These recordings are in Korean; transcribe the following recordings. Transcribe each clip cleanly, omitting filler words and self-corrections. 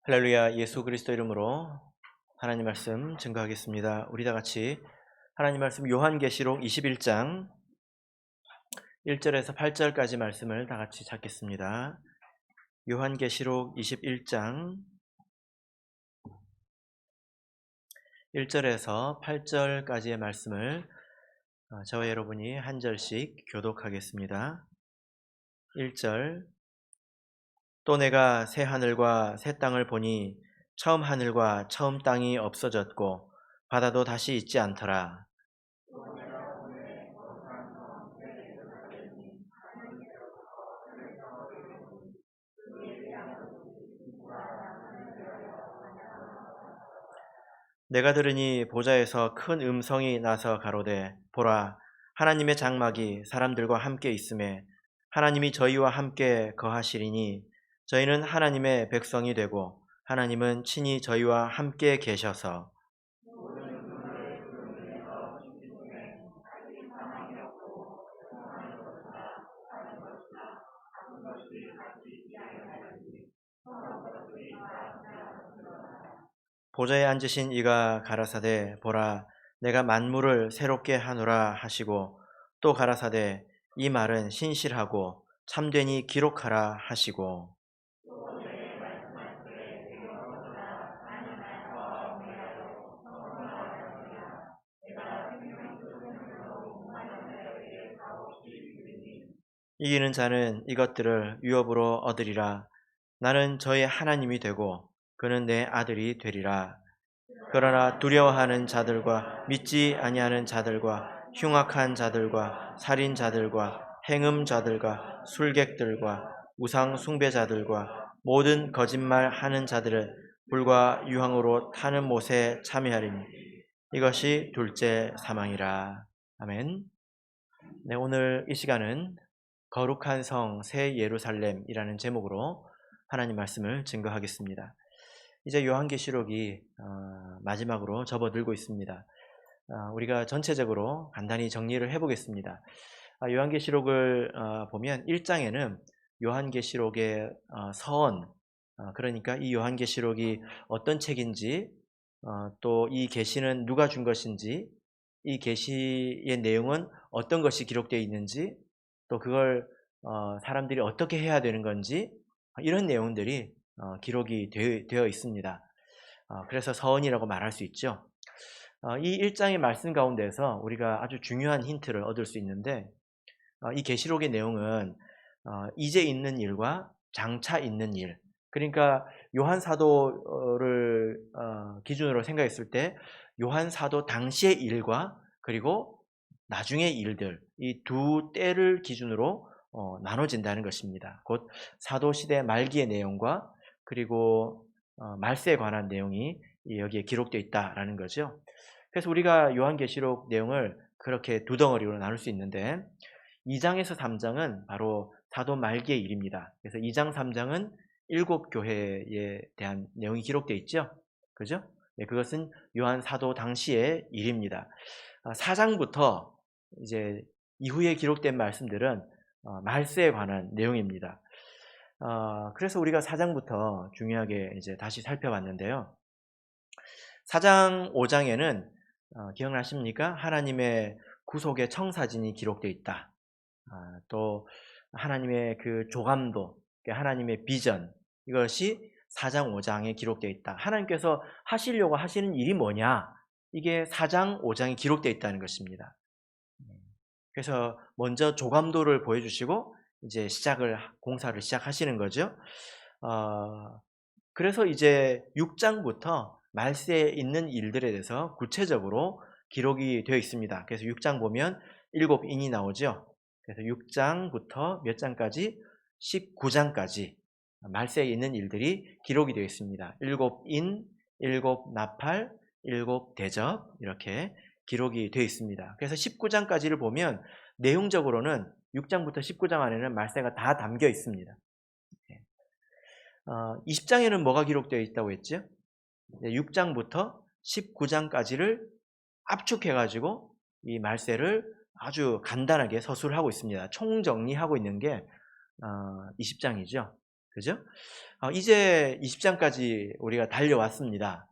할렐루야. 예수 그리스도 이름으로 하나님 말씀 증거하겠습니다. 우리 다 같이 하나님 말씀 요한계시록 21장 1절에서 8절까지 말씀을 다 같이 찾겠습니다. 요한계시록 21장 1절에서 8절까지의 말씀을 저와 여러분이 한 절씩 교독하겠습니다. 1절. 또 내가 새 하늘과 새 땅을 보니 처음 하늘과 처음 땅이 없어졌고 바다도 다시 있지 않더라. 내가 들으니 보좌에서 큰 음성이 나서 가로되 보라, 하나님의 장막이 사람들과 함께 있음에 하나님이 저희와 함께 거하시리니 저희는 하나님의 백성이 되고 하나님은 친히 저희와 함께 계셔서 보좌에 앉으신 이가 가라사대 보라, 내가 만물을 새롭게 하노라 하시고 또 가라사대 이 말은 신실하고 참되니 기록하라 하시고 이기는 자는 이것들을 유업으로 얻으리라. 나는 저의 하나님이 되고 그는 내 아들이 되리라. 그러나 두려워하는 자들과 믿지 아니하는 자들과 흉악한 자들과 살인자들과 행음자들과 술객들과 우상 숭배자들과 모든 거짓말하는 자들을 불과 유황으로 타는 못에 참여하리니 이것이 둘째 사망이라. 아멘. 네, 오늘 이 시간은 거룩한 성 새 예루살렘이라는 제목으로 하나님 말씀을 증거하겠습니다. 이제 요한계시록이 마지막으로 접어들고 있습니다. 우리가 전체적으로 간단히 정리를 해보겠습니다. 요한계시록을 보면 1장에는 요한계시록의 서원, 그러니까 이 요한계시록이 어떤 책인지, 또 이 계시는 누가 준 것인지, 이 계시의 내용은 어떤 것이 기록되어 있는지, 또 그걸 사람들이 어떻게 해야 되는 건지, 이런 내용들이 기록이 되어 있습니다. 그래서 서원이라고 말할 수 있죠. 이 1장의 말씀 가운데서 우리가 아주 중요한 힌트를 얻을 수 있는데, 이 계시록의 내용은 이제 있는 일과 장차 있는 일, 그러니까 요한 사도를 기준으로 생각했을 때 요한 사도 당시의 일과 그리고 나중의 일들, 이 두 때를 기준으로 나눠진다는 것입니다. 곧 사도시대 말기의 내용과 그리고 말세에 관한 내용이 여기에 기록되어 있다라는 거죠. 그래서 우리가 요한계시록 내용을 그렇게 두 덩어리로 나눌 수 있는데 2장에서 3장은 바로 사도 말기의 일입니다. 그래서 2장, 3장은 7교회에 대한 내용이 기록되어 있죠. 그죠? 네, 그것은 요한 사도 당시의 일입니다. 4장부터 이제 이후에 기록된 말씀들은 말세에 관한 내용입니다. 그래서 우리가 4장부터 중요하게 이제 다시 살펴봤는데요. 4장, 5장에는 기억나십니까? 하나님의 구속의 청사진이 기록되어 있다. 또 하나님의 그 조감도, 하나님의 비전, 이것이 4장, 5장에 기록되어 있다. 하나님께서 하시려고 하시는 일이 뭐냐? 이게 4장, 5장에 기록되어 있다는 것입니다. 그래서 먼저 조감도를 보여주시고 이제 공사를 시작하시는 거죠. 그래서 이제 6장부터 말세에 있는 일들에 대해서 구체적으로 기록이 되어 있습니다. 그래서 6장 보면 7인이 나오죠. 그래서 6장부터 몇 장까지? 19장까지 말세에 있는 일들이 기록이 되어 있습니다. 7인, 7나팔, 7대접 이렇게 기록이 되어 있습니다. 그래서 19장까지를 보면 내용적으로는 6장부터 19장 안에는 말세가 다 담겨 있습니다. 20장에는 뭐가 기록되어 있다고 했죠? 6장부터 19장까지를 압축해가지고 이 말세를 아주 간단하게 서술하고 있습니다. 총정리하고 있는 게 20장이죠. 그죠? 이제 20장까지 우리가 달려왔습니다.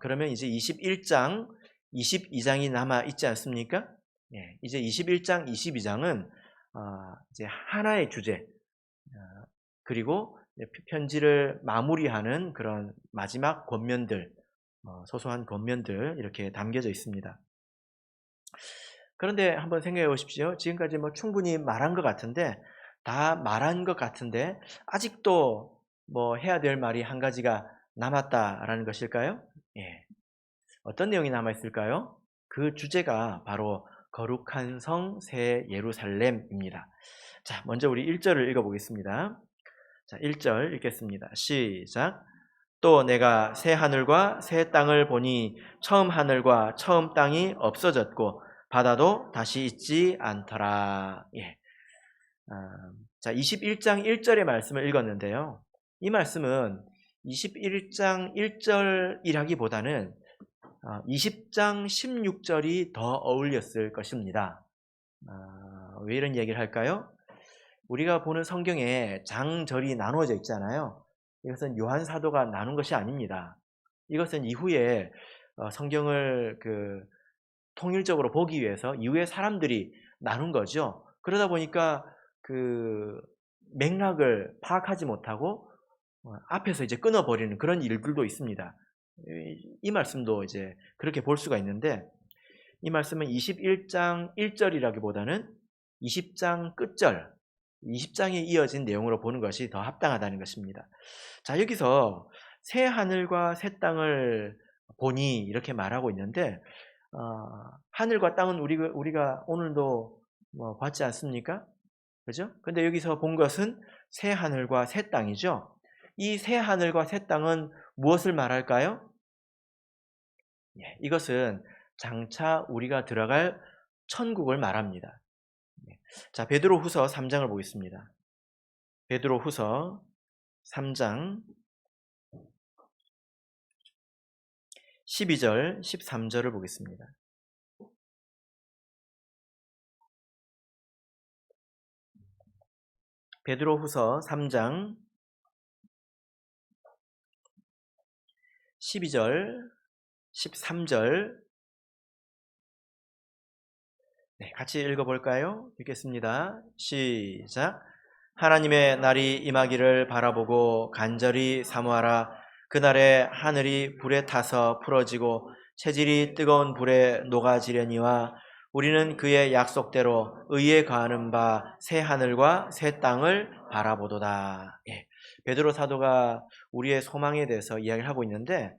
그러면 이제 21장, 22장이 남아 있지 않습니까? 예, 이제 21장, 22장은 이제 하나의 주제, 그리고 편지를 마무리하는 그런 마지막 권면들, 소소한 권면들 이렇게 담겨져 있습니다. 그런데 한번 생각해 보십시오. 지금까지 뭐 충분히 말한 것 같은데, 다 말한 것 같은데 아직도 뭐 해야 될 말이 한 가지가 남았다라는 것일까요? 예. 어떤 내용이 남아 있을까요? 그 주제가 바로 거룩한 성 새 예루살렘입니다. 자, 먼저 우리 1절을 읽어 보겠습니다. 자, 1절 읽겠습니다. 시작. 또 내가 새 하늘과 새 땅을 보니 처음 하늘과 처음 땅이 없어졌고 바다도 다시 있지 않더라. 예. 자, 21장 1절의 말씀을 읽었는데요. 이 말씀은 21장 1절이라기보다는 20장 16절이 더 어울렸을 것입니다. 왜 이런 얘기를 할까요? 우리가 보는 성경에 장절이 나누어져 있잖아요. 이것은 요한 사도가 나눈 것이 아닙니다. 이것은 이후에 성경을 통일적으로 보기 위해서 이후에 사람들이 나눈 거죠. 그러다 보니까 그 맥락을 파악하지 못하고 앞에서 이제 끊어버리는 그런 일들도 있습니다. 이 말씀도 이제 그렇게 볼 수가 있는데, 이 말씀은 21장 1절이라기보다는 20장 끝절, 20장에 이어진 내용으로 보는 것이 더 합당하다는 것입니다. 자, 여기서 새 하늘과 새 땅을 보니 이렇게 말하고 있는데, 하늘과 땅은 우리가 오늘도 뭐 봤지 않습니까? 그죠? 근데 여기서 본 것은 새 하늘과 새 땅이죠. 이 새 하늘과 새 땅은 무엇을 말할까요? 예, 이것은 장차 우리가 들어갈 천국을 말합니다. 자, 베드로후서 3장을 보겠습니다. 베드로후서 3장 12절, 13절을 보겠습니다. 베드로후서 3장 12절, 13절 같이 읽어볼까요? 읽겠습니다. 시작. 하나님의 날이 임하기를 바라보고 간절히 사모하라. 그날에 하늘이 불에 타서 풀어지고 체질이 뜨거운 불에 녹아지려니와 우리는 그의 약속대로 의에 거하는 바 새 하늘과 새 땅을 바라보도다. 예, 베드로 사도가 우리의 소망에 대해서 이야기를 하고 있는데,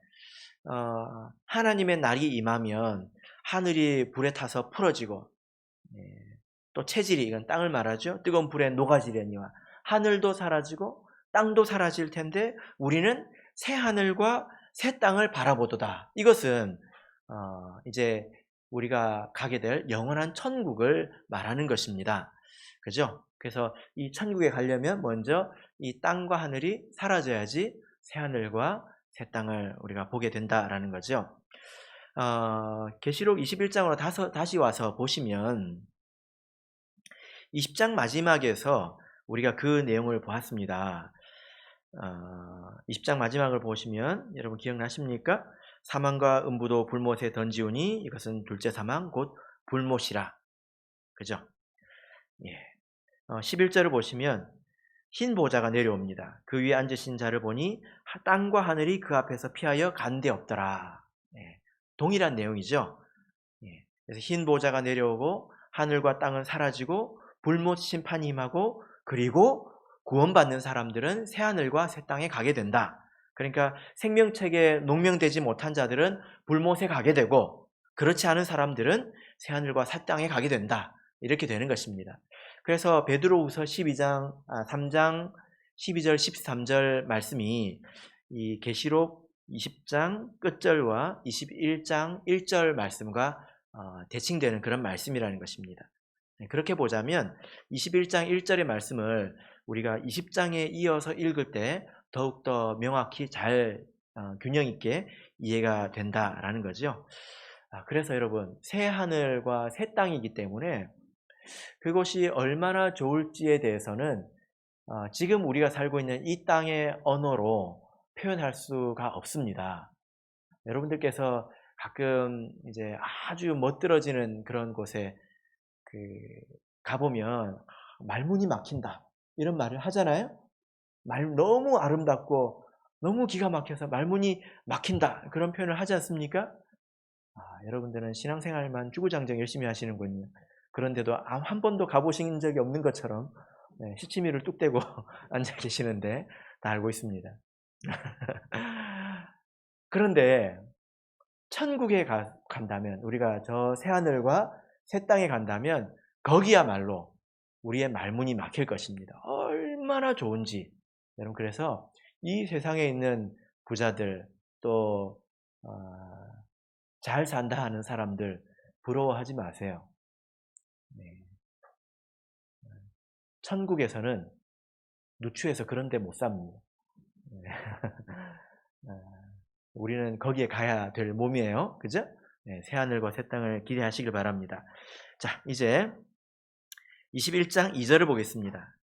하나님의 날이 임하면 하늘이 불에 타서 풀어지고, 또 체질이, 이건 땅을 말하죠. 뜨거운 불에 녹아지려니와 하늘도 사라지고 땅도 사라질 텐데 우리는 새 하늘과 새 땅을 바라보도다. 이것은 이제 우리가 가게 될 영원한 천국을 말하는 것입니다. 그죠? 그래서 이 천국에 가려면 먼저 이 땅과 하늘이 사라져야지 새 하늘과 새 땅을 우리가 보게 된다라는 거죠. 계시록 21장으로 다시 와서 보시면 20장 마지막에서 우리가 그 내용을 보았습니다. 20장 마지막을 보시면 여러분 기억나십니까? 사망과 음부도 불못에 던지우니 이것은 둘째 사망 곧 불못이라. 그죠? 예. 11절을 보시면 흰 보좌가 내려옵니다. 그 위에 앉으신 자를 보니 땅과 하늘이 그 앞에서 피하여 간데 없더라. 예. 동일한 내용이죠. 예. 그래서 흰 보좌가 내려오고 하늘과 땅은 사라지고 불못 심판이 임하고 그리고 구원받는 사람들은 새하늘과 새 땅에 가게 된다. 그러니까 생명책에 농명되지 못한 자들은 불못에 가게 되고 그렇지 않은 사람들은 새하늘과 새 땅에 가게 된다. 이렇게 되는 것입니다. 그래서 베드로후서 3장 12절 13절 말씀이 이 계시록 20장 끝절과 21장 1절 말씀과 대칭되는 그런 말씀이라는 것입니다. 그렇게 보자면 21장 1절의 말씀을 우리가 20장에 이어서 읽을 때 더욱더 명확히 잘 균형 있게 이해가 된다라는 거죠. 그래서 여러분, 새 하늘과 새 땅이기 때문에 그것이 얼마나 좋을지에 대해서는 지금 우리가 살고 있는 이 땅의 언어로 표현할 수가 없습니다. 여러분들께서 가끔 이제 아주 멋들어지는 그런 곳에 가보면 말문이 막힌다 이런 말을 하잖아요. 너무 아름답고 너무 기가 막혀서 말문이 막힌다 그런 표현을 하지 않습니까? 여러분들은 신앙생활만 주구장창 열심히 하시는군요. 그런데도 한 번도 가보신 적이 없는 것처럼 시치미를 뚝 떼고 앉아 계시는데 다 알고 있습니다. 그런데 천국에 간다면, 우리가 저 새하늘과 새 땅에 간다면 거기야말로 우리의 말문이 막힐 것입니다. 얼마나 좋은지. 여러분, 그래서 이 세상에 있는 부자들, 또 잘 산다 하는 사람들 부러워하지 마세요. 천국에서는 누추해서 그런 데 못 삽니다. 우리는 거기에 가야 될 몸이에요. 그죠? 새하늘과 새 땅을 기대하시길 바랍니다. 자, 이제 21장 2절을 보겠습니다.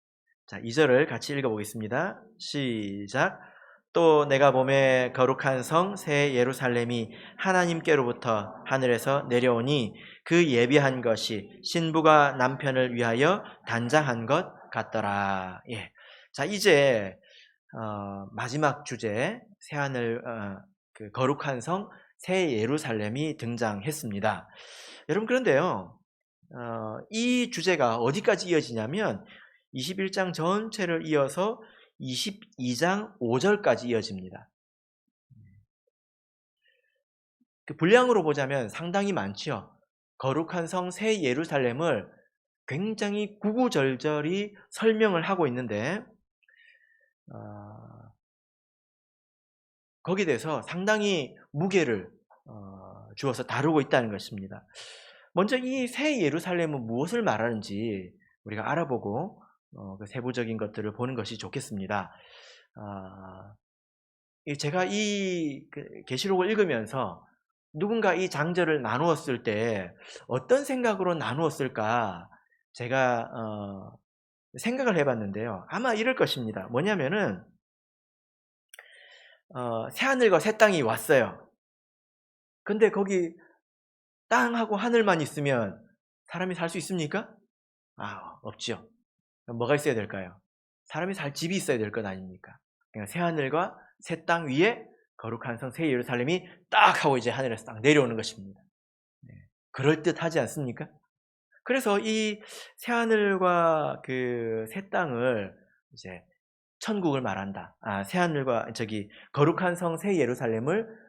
자, 2절을 같이 읽어보겠습니다. 시작. 또 내가 보매 거룩한 성 새 예루살렘이 하나님께로부터 하늘에서 내려오니 그 예비한 것이 신부가 남편을 위하여 단장한 것 같더라. 예. 자, 이제 마지막 주제 새하늘 그 거룩한 성 새 예루살렘이 등장했습니다. 여러분, 그런데요, 이 주제가 어디까지 이어지냐면 21장 전체를 이어서 22장 5절까지 이어집니다. 그 분량으로 보자면 상당히 많지요. 거룩한 성 새 예루살렘을 굉장히 구구절절히 설명을 하고 있는데 거기에 대해서 상당히 무게를 주어서 다루고 있다는 것입니다. 먼저 이 새 예루살렘은 무엇을 말하는지 우리가 알아보고 그 세부적인 것들을 보는 것이 좋겠습니다. 제가 이 계시록을 읽으면서 누군가 이 장절을 나누었을 때 어떤 생각으로 나누었을까 제가 생각을 해봤는데요. 아마 이럴 것입니다. 뭐냐면은 새하늘과 새 땅이 왔어요. 근데 거기 땅하고 하늘만 있으면 사람이 살 수 있습니까? 없죠. 뭐가 있어야 될까요? 사람이 살 집이 있어야 될 것 아닙니까? 그러니까 새하늘과 새 땅 위에 거룩한 성 새 예루살렘이 딱 하고 이제 하늘에서 딱 내려오는 것입니다. 그럴듯하지 않습니까? 그래서 이 새하늘과 그 새 땅을 이제 천국을 말한다. 새하늘과 거룩한 성 새 예루살렘을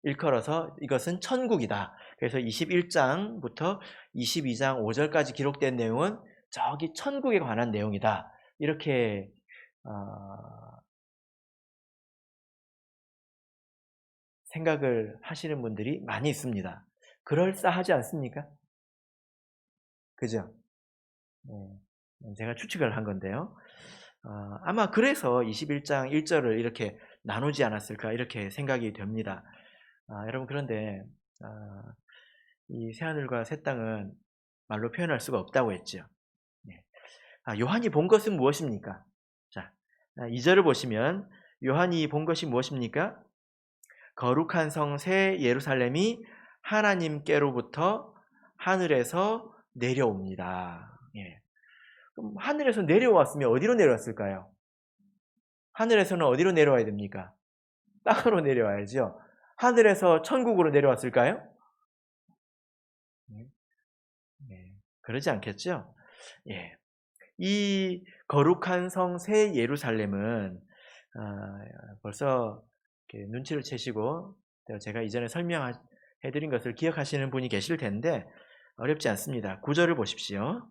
일컬어서 이것은 천국이다. 그래서 21장부터 22장 5절까지 기록된 내용은 저기 천국에 관한 내용이다. 이렇게 생각을 하시는 분들이 많이 있습니다. 그럴싸하지 않습니까? 그죠? 제가 추측을 한 건데요. 아마 그래서 21장 1절을 이렇게 나누지 않았을까 이렇게 생각이 됩니다. 여러분, 그런데 이 새하늘과 새 땅은 말로 표현할 수가 없다고 했죠. 요한이 본 것은 무엇입니까? 자, 2절을 보시면 요한이 본 것이 무엇입니까? 거룩한 성 새 예루살렘이 하나님께로부터 하늘에서 내려옵니다. 그럼 하늘에서 내려왔으면 어디로 내려왔을까요? 하늘에서는 어디로 내려와야 됩니까? 땅으로 내려와야죠. 하늘에서 천국으로 내려왔을까요? 그러지 않겠죠? 이 거룩한 성 새 예루살렘은 벌써 눈치를 채시고 제가 이전에 설명해드린 것을 기억하시는 분이 계실 텐데 어렵지 않습니다. 9절을 보십시오.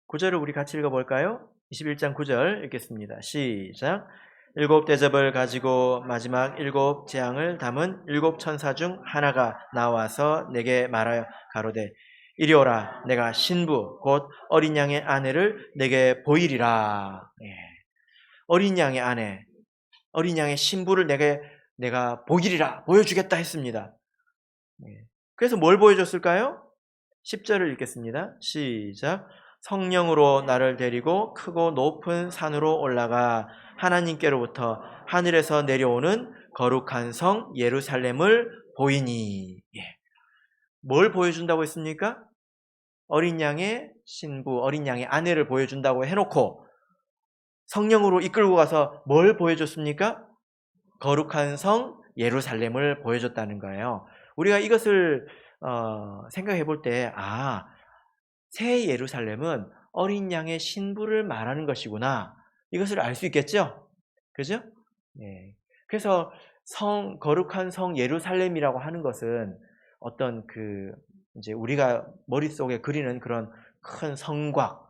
9절을 우리 같이 읽어볼까요? 21장 9절 읽겠습니다. 시작. 7 대접을 가지고 마지막 7 재앙을 담은 7 천사 중 하나가 나와서 내게 말하여 가로되 이리 오라. 내가 신부 곧 어린 양의 아내를 내게 보이리라. 어린 양의 아내, 어린 양의 신부를 내가 보여주겠다 했습니다. 그래서 뭘 보여줬을까요? 10절을 읽겠습니다. 시작. 성령으로 나를 데리고 크고 높은 산으로 올라가 하나님께로부터 하늘에서 내려오는 거룩한 성 예루살렘을 보이니. 예. 뭘 보여준다고 했습니까? 어린 양의 신부, 어린 양의 아내를 보여준다고 해놓고 성령으로 이끌고 가서 뭘 보여줬습니까? 거룩한 성 예루살렘을 보여줬다는 거예요. 우리가 이것을 생각해 볼 때, 새 예루살렘은 어린 양의 신부를 말하는 것이구나. 이것을 알 수 있겠죠? 그죠? 네. 그래서 거룩한 성 예루살렘이라고 하는 것은 어떤 이제 우리가 머릿속에 그리는 그런 큰 성곽,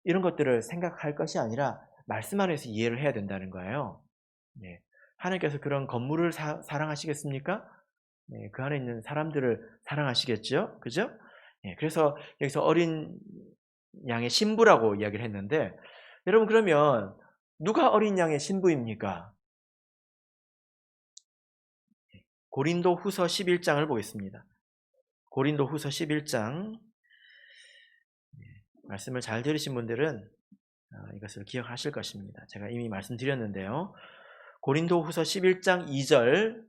이런 것들을 생각할 것이 아니라 말씀 안에서 이해를 해야 된다는 거예요. 네. 하나님께서 그런 건물을 사랑하시겠습니까? 네, 그 안에 있는 사람들을 사랑하시겠죠? 그죠? 네, 그래서 여기서 어린 양의 신부라고 이야기를 했는데, 여러분 그러면 누가 어린 양의 신부입니까? 고린도 후서 11장을 보겠습니다. 고린도 후서 11장. 말씀을 잘 들으신 분들은 이것을 기억하실 것입니다. 제가 이미 말씀드렸는데요. 고린도 후서 11장 2절,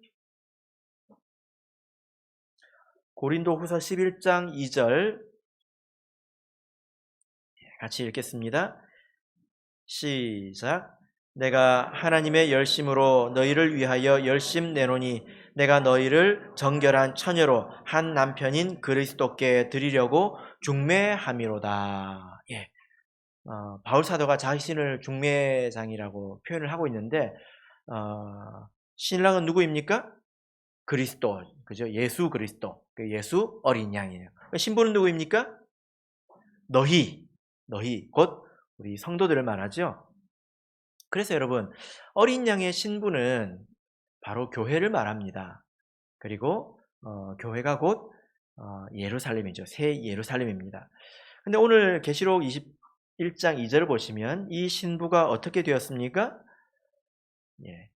고린도 후서 11장 2절 같이 읽겠습니다. 시작. 내가 하나님의 열심으로 너희를 위하여 열심 내노니 내가 너희를 정결한 처녀로 한 남편인 그리스도께 드리려고 중매함이로다. 예. 바울 사도가 자신을 중매장이라고 표현을 하고 있는데, 신랑은 누구입니까? 그리스도, 그죠? 예수 그리스도, 예수 어린 양이에요. 신부는 누구입니까? 너희, 곧 우리 성도들을 말하죠. 그래서 여러분, 어린 양의 신부는 바로 교회를 말합니다. 그리고 교회가 곧 예루살렘이죠. 새 예루살렘입니다. 근데 오늘 계시록 21장 2절을 보시면 이 신부가 어떻게 되었습니까? 예.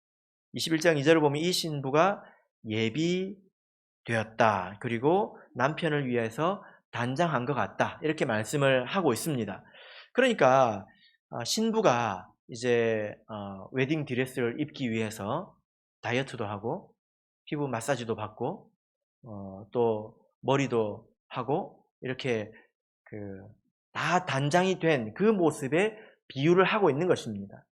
21장 2절을 보면 이 신부가 예비되었다. 그리고 남편을 위해서 단장한 것 같다. 이렇게 말씀을 하고 있습니다. 그러니까 신부가 이제 웨딩 드레스를 입기 위해서 다이어트도 하고 피부 마사지도 받고 또 머리도 하고 이렇게 다 단장이 된 그 모습에 비유를 하고 있는 것입니다.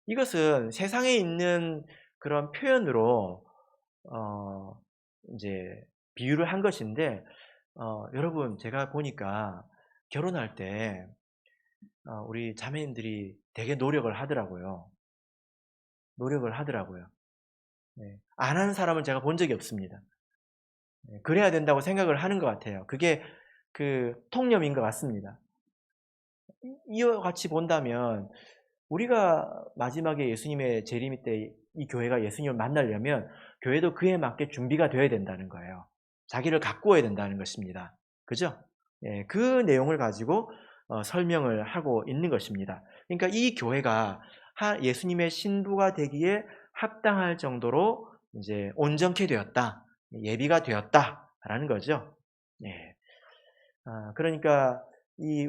이것은 세상에 있는 그런 표현으로 이제 비유를 한 것인데, 여러분 제가 보니까 결혼할 때 우리 자매님들이 되게 노력을 하더라고요. 네. 안 하는 사람은 제가 본 적이 없습니다. 네. 그래야 된다고 생각을 하는 것 같아요. 그게 통념인 것 같습니다. 이와 같이 본다면 우리가 마지막에 예수님의 재림 때 이 교회가 예수님을 만나려면 교회도 그에 맞게 준비가 되어야 된다는 거예요. 자기를 가꾸어야 된다는 것입니다. 그죠? 예, 그 내용을 가지고 설명을 하고 있는 것입니다. 그러니까 이 교회가 예수님의 신부가 되기에 합당할 정도로 이제 온전케 되었다, 예비가 되었다라는 거죠. 예. 그러니까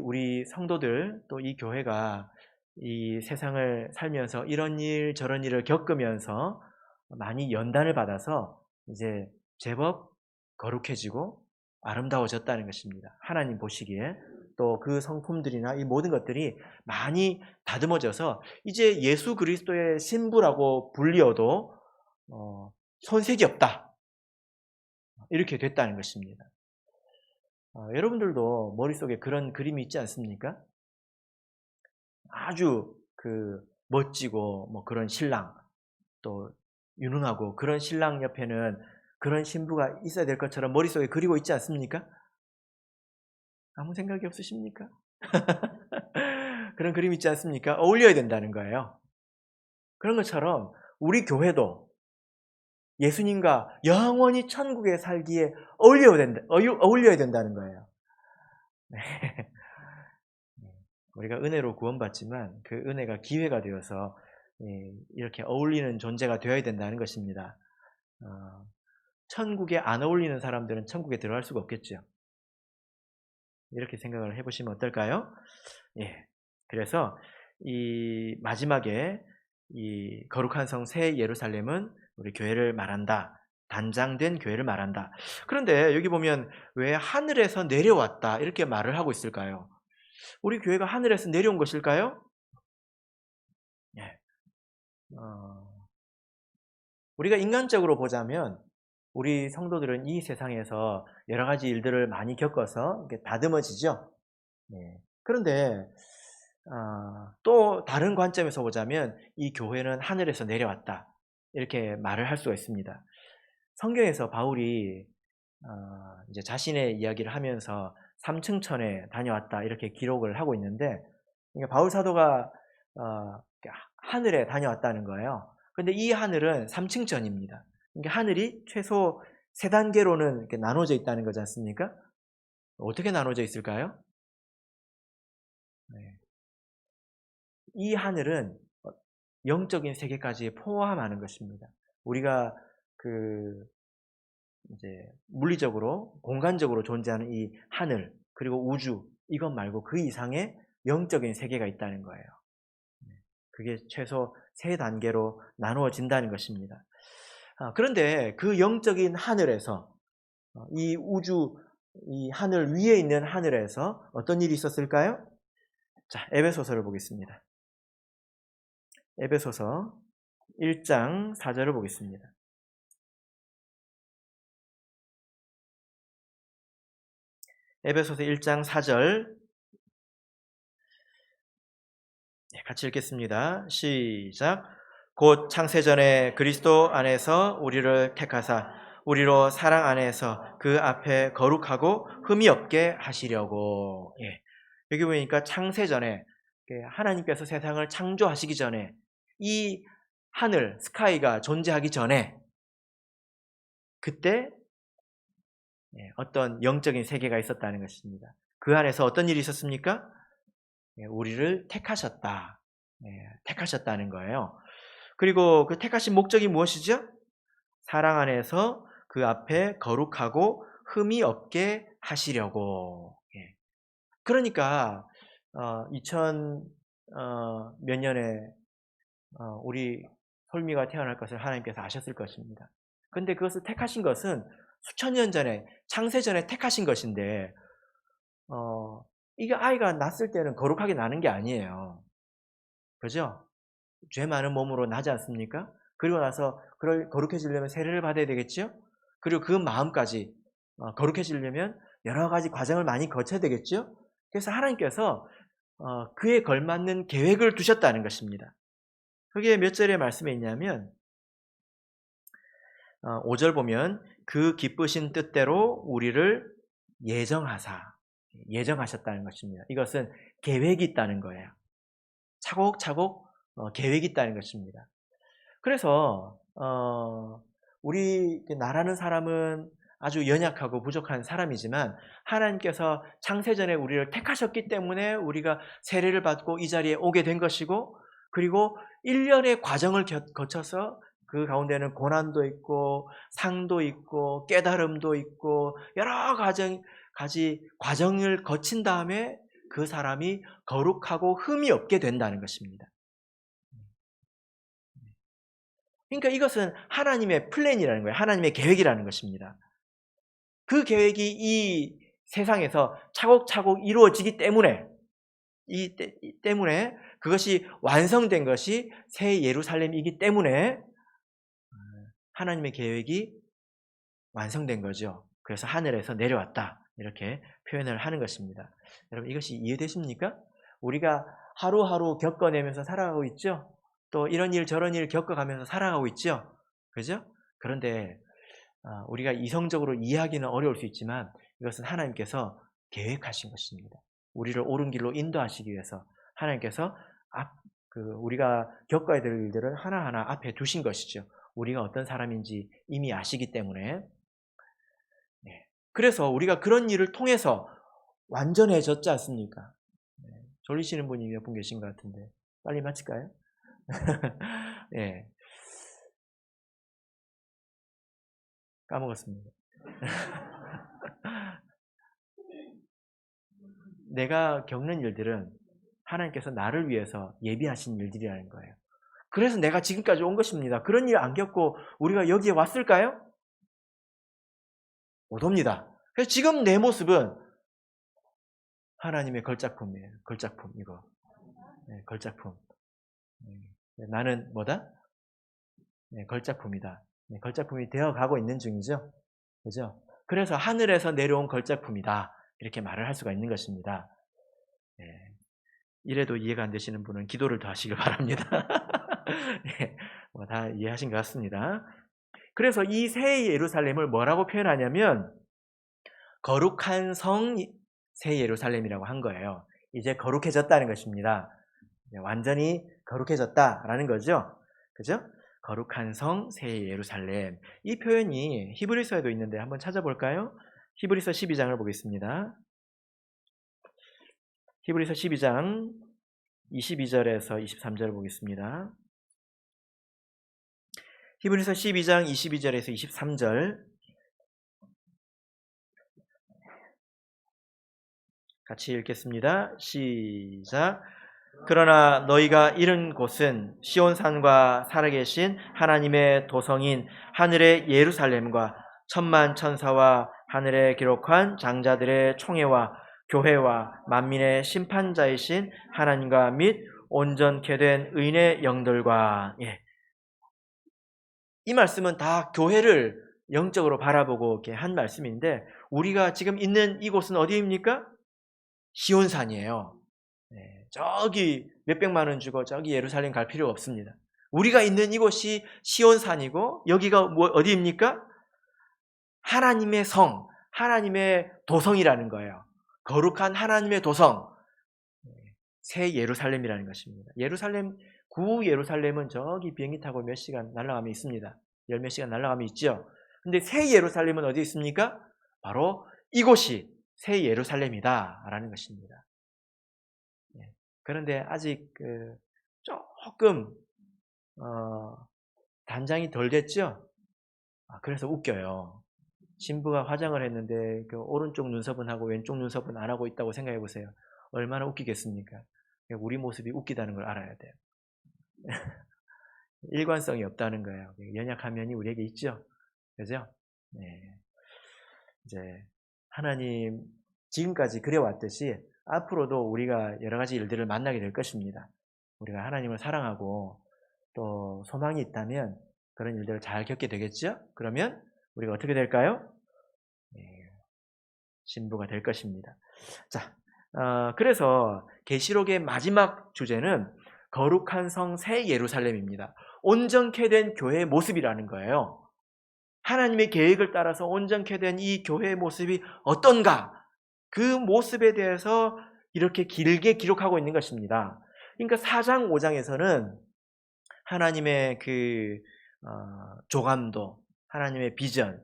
우리 성도들 또 이 교회가 이 세상을 살면서 이런 일 저런 일을 겪으면서 많이 연단을 받아서 이제 제법 거룩해지고 아름다워졌다는 것입니다. 하나님 보시기에 또 그 성품들이나 이 모든 것들이 많이 다듬어져서 이제 예수 그리스도의 신부라고 불리어도 손색이 없다, 이렇게 됐다는 것입니다. 여러분들도 머릿속에 그런 그림이 있지 않습니까? 아주 멋지고 뭐 그런 신랑, 또 유능하고 그런 신랑 옆에는 그런 신부가 있어야 될 것처럼 머릿속에 그리고 있지 않습니까? 아무 생각이 없으십니까? 그런 그림 있지 않습니까? 어울려야 된다는 거예요. 그런 것처럼 우리 교회도 예수님과 영원히 천국에 살기에 어울려야 된다는 거예요. 네. 우리가 은혜로 구원받지만 그 은혜가 기회가 되어서 이렇게 어울리는 존재가 되어야 된다는 것입니다. 천국에 안 어울리는 사람들은 천국에 들어갈 수가 없겠죠. 이렇게 생각을 해보시면 어떨까요? 예. 그래서 이 마지막에 이 거룩한 성 새 예루살렘은 우리 교회를 말한다. 단장된 교회를 말한다. 그런데 여기 보면 왜 하늘에서 내려왔다 이렇게 말을 하고 있을까요? 우리 교회가 하늘에서 내려온 것일까요? 예. 어, 우리가 인간적으로 보자면 우리 성도들은 이 세상에서 여러 가지 일들을 많이 겪어서 이렇게 다듬어지죠. 네. 그런데 또 다른 관점에서 보자면 이 교회는 하늘에서 내려왔다 이렇게 말을 할 수가 있습니다. 성경에서 바울이 이제 자신의 이야기를 하면서 삼층천에 다녀왔다 이렇게 기록을 하고 있는데, 그러니까 바울 사도가 하늘에 다녀왔다는 거예요. 그런데 이 하늘은 삼층천입니다. 그러니까 하늘이 최소 세 단계로는 이렇게 나눠져 있다는 거지 않습니까? 어떻게 나눠져 있을까요? 네. 이 하늘은 영적인 세계까지 포함하는 것입니다. 우리가 그 이제 물리적으로 공간적으로 존재하는 이 하늘 그리고 우주 이것 말고 그 이상의 영적인 세계가 있다는 거예요. 그게 최소 세 단계로 나누어진다는 것입니다. 그런데 그 영적인 하늘에서 이 우주 이 하늘 위에 있는 하늘에서 어떤 일이 있었을까요? 자, 에베소서를 보겠습니다. 에베소서 1장 4절을 보겠습니다. 에베소서 1장 4절 같이 읽겠습니다. 시작. 곧 창세전에 그리스도 안에서 우리를 택하사 우리로 사랑 안에서 그 앞에 거룩하고 흠이 없게 하시려고. 예. 여기 보니까 창세전에 하나님께서 세상을 창조하시기 전에 이 하늘, 스카이가 존재하기 전에 그때 어떤 영적인 세계가 있었다는 것입니다. 그 안에서 어떤 일이 있었습니까? 우리를 택하셨다. 택하셨다는 거예요. 그리고 그 택하신 목적이 무엇이죠? 사랑 안에서 그 앞에 거룩하고 흠이 없게 하시려고. 그러니까 2000 몇 년에 우리 솔미가 태어날 것을 하나님께서 아셨을 것입니다. 그런데 그것을 택하신 것은 수천 년 전에 창세 전에 택하신 것인데 이게 아이가 낳았을 때는 거룩하게 나는 게 아니에요. 그죠? 죄 많은 몸으로 나지 않습니까? 그리고 나서 거룩해지려면 세례를 받아야 되겠죠? 그리고 그 마음까지 거룩해지려면 여러 가지 과정을 많이 거쳐야 되겠죠? 그래서 하나님께서 그에 걸맞는 계획을 두셨다는 것입니다. 그게 몇 절의 말씀에 있냐면 5절 보면 그 기쁘신 뜻대로 우리를 예정하셨다는 것입니다. 이것은 계획이 있다는 거예요. 차곡차곡 계획이 있다는 것입니다. 그래서 우리 나라는 사람은 아주 연약하고 부족한 사람이지만 하나님께서 창세전에 우리를 택하셨기 때문에 우리가 세례를 받고 이 자리에 오게 된 것이고, 그리고 1년의 과정을 거쳐서 그 가운데는 고난도 있고 상도 있고 깨달음도 있고 여러 가지 과정을 거친 다음에 그 사람이 거룩하고 흠이 없게 된다는 것입니다. 그러니까 이것은 하나님의 플랜이라는 거예요. 하나님의 계획이라는 것입니다. 그 계획이 이 세상에서 차곡차곡 이루어지기 때문에 때문에 그것이 완성된 것이 새 예루살렘이기 때문에 하나님의 계획이 완성된 거죠. 그래서 하늘에서 내려왔다 이렇게 표현을 하는 것입니다. 여러분 이것이 이해되십니까? 우리가 하루하루 겪어내면서 살아가고 있죠. 또 이런 일 저런 일 겪어가면서 살아가고 있죠. 그죠? 그런데 우리가 이성적으로 이해하기는 어려울 수 있지만 이것은 하나님께서 계획하신 것입니다. 우리를 옳은 길로 인도하시기 위해서 하나님께서 우리가 겪어야 될 일들을 하나하나 앞에 두신 것이죠. 우리가 어떤 사람인지 이미 아시기 때문에. 그래서 우리가 그런 일을 통해서 완전해졌지 않습니까? 졸리시는 분이 몇 분 계신 것 같은데 빨리 마칠까요? 예, 까먹었습니다. 내가 겪는 일들은 하나님께서 나를 위해서 예비하신 일들이라는 거예요. 그래서 내가 지금까지 온 것입니다. 그런 일 안 겪고 우리가 여기에 왔을까요? 못 옵니다. 그래서 지금 내 모습은 하나님의 걸작품이에요. 걸작품, 이거. 네, 걸작품. 나는 뭐다? 네, 걸작품이다. 네, 걸작품이 되어가고 있는 중이죠. 그죠? 그래서 하늘에서 내려온 걸작품이다. 이렇게 말을 할 수가 있는 것입니다. 네, 이래도 이해가 안 되시는 분은 기도를 더 하시길 바랍니다. 네, 다 이해하신 것 같습니다. 그래서 이 새 예루살렘을 뭐라고 표현하냐면 거룩한 성 새 예루살렘이라고 한 거예요. 이제 거룩해졌다는 것입니다. 완전히 거룩해졌다라는 거죠. 그죠? 거룩한 성 새 예루살렘. 이 표현이 히브리서에도 있는데 한번 찾아볼까요? 히브리서 12장을 보겠습니다. 히브리서 12장 22절에서 23절을 보겠습니다. 히브리서 12장 22절에서 23절 같이 읽겠습니다. 시작. 그러나 너희가 이른 곳은 시온산과 살아계신 하나님의 도성인 하늘의 예루살렘과 천만 천사와 하늘에 기록한 장자들의 총회와 교회와 만민의 심판자이신 하나님과 및 온전케 된 의인의 영들과. 이 말씀은 다 교회를 영적으로 바라보고 이렇게 한 말씀인데 우리가 지금 있는 이곳은 어디입니까? 시온산이에요. 저기 몇백만 원 주고 저기 예루살렘 갈 필요 없습니다. 우리가 있는 이곳이 시온산이고 여기가 어디입니까? 하나님의 성, 하나님의 도성이라는 거예요. 거룩한 하나님의 도성, 새 예루살렘이라는 것입니다. 구 예루살렘은 저기 비행기 타고 몇 시간 날아가면 있습니다. 열 몇 시간 날아가면 있죠. 근데 새 예루살렘은 어디 있습니까? 바로 이곳이 새 예루살렘이다라는 것입니다. 그런데 아직 조금 단장이 덜 됐죠. 그래서 웃겨요. 신부가 화장을 했는데 그 오른쪽 눈썹은하고 왼쪽 눈썹은 안 하고 있다고 생각해 보세요. 얼마나 웃기겠습니까? 우리 모습이 웃기다는 걸 알아야 돼요. 일관성이 없다는 거예요. 연약한 면이 우리에게 있죠. 그죠? 네. 이제 하나님 지금까지 그래왔듯이 앞으로도 우리가 여러 가지 일들을 만나게 될 것입니다. 우리가 하나님을 사랑하고 또 소망이 있다면 그런 일들을 잘 겪게 되겠죠? 그러면 우리가 어떻게 될까요? 신부가 될 것입니다. 자, 그래서 계시록의 마지막 주제는 거룩한 성 새 예루살렘입니다. 온전케 된 교회의 모습이라는 거예요. 하나님의 계획을 따라서 온전케 된 이 교회의 모습이 어떤가? 그 모습에 대해서 이렇게 길게 기록하고 있는 것입니다. 그러니까 4장, 5장에서는 하나님의 그 조감도, 하나님의 비전,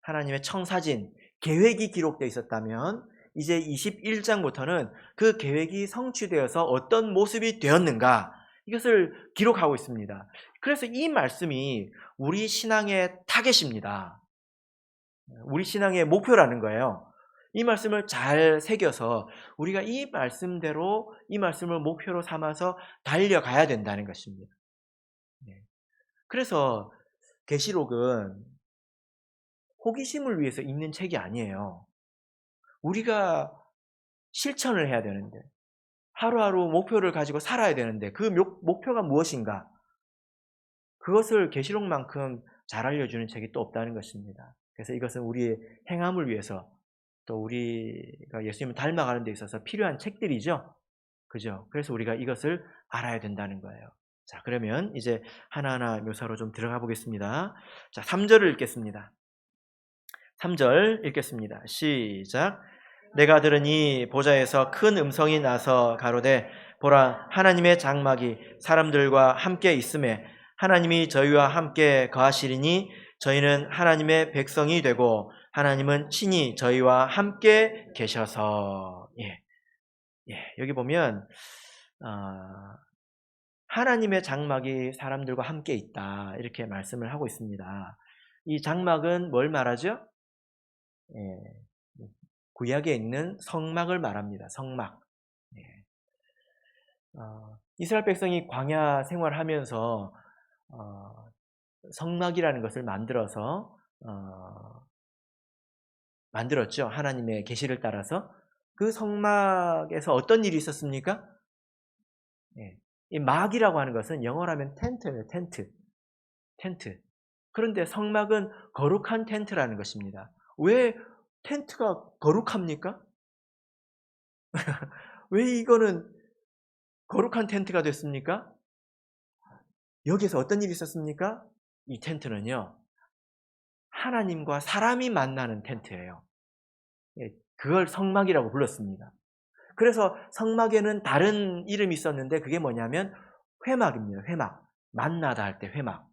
하나님의 청사진, 계획이 기록되어 있었다면 이제 21장부터는 그 계획이 성취되어서 어떤 모습이 되었는가 이것을 기록하고 있습니다. 그래서 이 말씀이 우리 신앙의 타겟입니다. 우리 신앙의 목표라는 거예요. 이 말씀을 잘 새겨서 우리가 이 말씀대로 이 말씀을 목표로 삼아서 달려가야 된다는 것입니다. 그래서 계시록은 호기심을 위해서 읽는 책이 아니에요. 우리가 실천을 해야 되는데 하루하루 목표를 가지고 살아야 되는데 그 목표가 무엇인가? 그것을 계시록만큼 잘 알려주는 책이 또 없다는 것입니다. 그래서 이것은 우리의 행함을 위해서 또 우리가 예수님을 닮아가는 데 있어서 필요한 책들이죠. 그죠? 그래서 우리가 이것을 알아야 된다는 거예요. 자, 그러면 이제 하나하나 묘사로 좀 들어가 보겠습니다. 자, 3절을 읽겠습니다. 3절 읽겠습니다. 시작. 내가 들으니 보좌에서 큰 음성이 나서 가로되 보라 하나님의 장막이 사람들과 함께 있음에 하나님이 저희와 함께 거하시리니 저희는 하나님의 백성이 되고 하나님은 친히 저희와 함께 계셔서. 여기 보면 하나님의 장막이 사람들과 함께 있다 이렇게 말씀을 하고 있습니다. 이 장막은 뭘 말하죠? 구약에 있는 성막을 말합니다. 성막. 예. 이스라엘 백성이 광야 생활하면서 성막이라는 것을 만들었죠. 하나님의 계시를 따라서. 그 성막에서 어떤 일이 있었습니까? 예. 이 막이라고 하는 것은 영어로 하면 텐트예요. 텐트. 그런데 성막은 거룩한 텐트라는 것입니다. 왜 텐트가 거룩합니까? 왜 이거는 거룩한 텐트가 됐습니까? 여기에서 어떤 일이 있었습니까? 이 텐트는요, 하나님과 사람이 만나는 텐트예요. 예, 그걸 성막이라고 불렀습니다. 그래서 성막에는 다른 이름이 있었는데 그게 뭐냐면 회막입니다. 회막. 만나다 할 때 회막.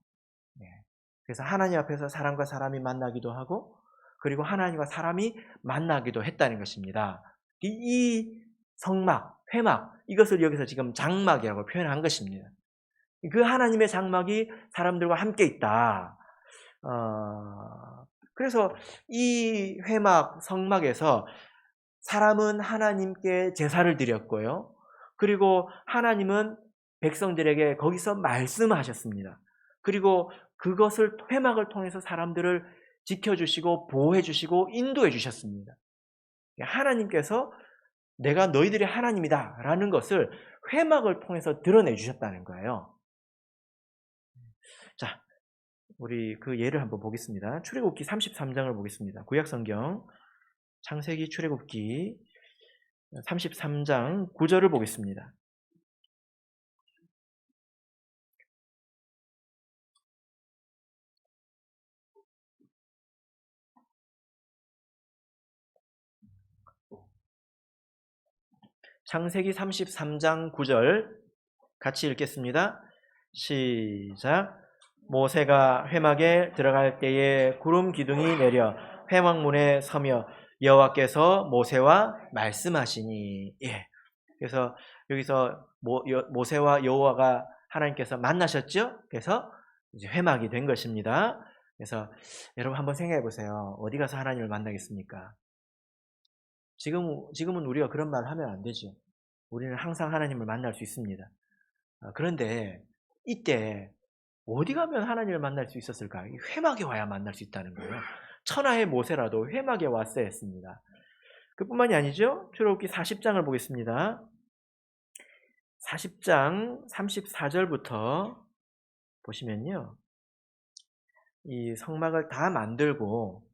예. 그래서 하나님 앞에서 사람과 사람이 만나기도 하고 그리고 하나님과 사람이 만나기도 했다는 것입니다. 이 성막, 회막 이것을 여기서 지금 장막이라고 표현한 것입니다. 그 하나님의 장막이 사람들과 함께 있다. 그래서 이 회막, 성막에서 사람은 하나님께 제사를 드렸고요. 그리고 하나님은 백성들에게 거기서 말씀하셨습니다. 그리고 그것을 회막을 통해서 사람들을 지켜주시고 보호해주시고 인도해주셨습니다. 하나님께서 내가 너희들의 하나님이다 라는 것을 회막을 통해서 드러내주셨다는 거예요. 자, 우리 그 예를 한번 보겠습니다. 출애굽기 33장을 보겠습니다. 구약성경 창세기 출애굽기 33장 9절을 보겠습니다. 창세기 33장 9절 같이 읽겠습니다. 시작. 모세가 회막에 들어갈 때에 구름 기둥이 내려 회막문에 서며 여호와께서 모세와 말씀하시니. 예. 그래서 여기서 모세와 여호와가 하나님께서 만나셨죠? 그래서 이제 회막이 된 것입니다. 그래서 여러분 한번 생각해 보세요. 어디 가서 하나님을 만나겠습니까? 지금은 우리가 그런 말을 하면 안 되죠. 우리는 항상 하나님을 만날 수 있습니다. 그런데 이때 어디 가면 하나님을 만날 수 있었을까요? 회막에 와야 만날 수 있다는 거예요. 천하의 모세라도 회막에 왔어야 했습니다. 그뿐만이 아니죠. 출애굽기 40장을 보겠습니다. 40장 34절부터 보시면요. 이 성막을 다 만들고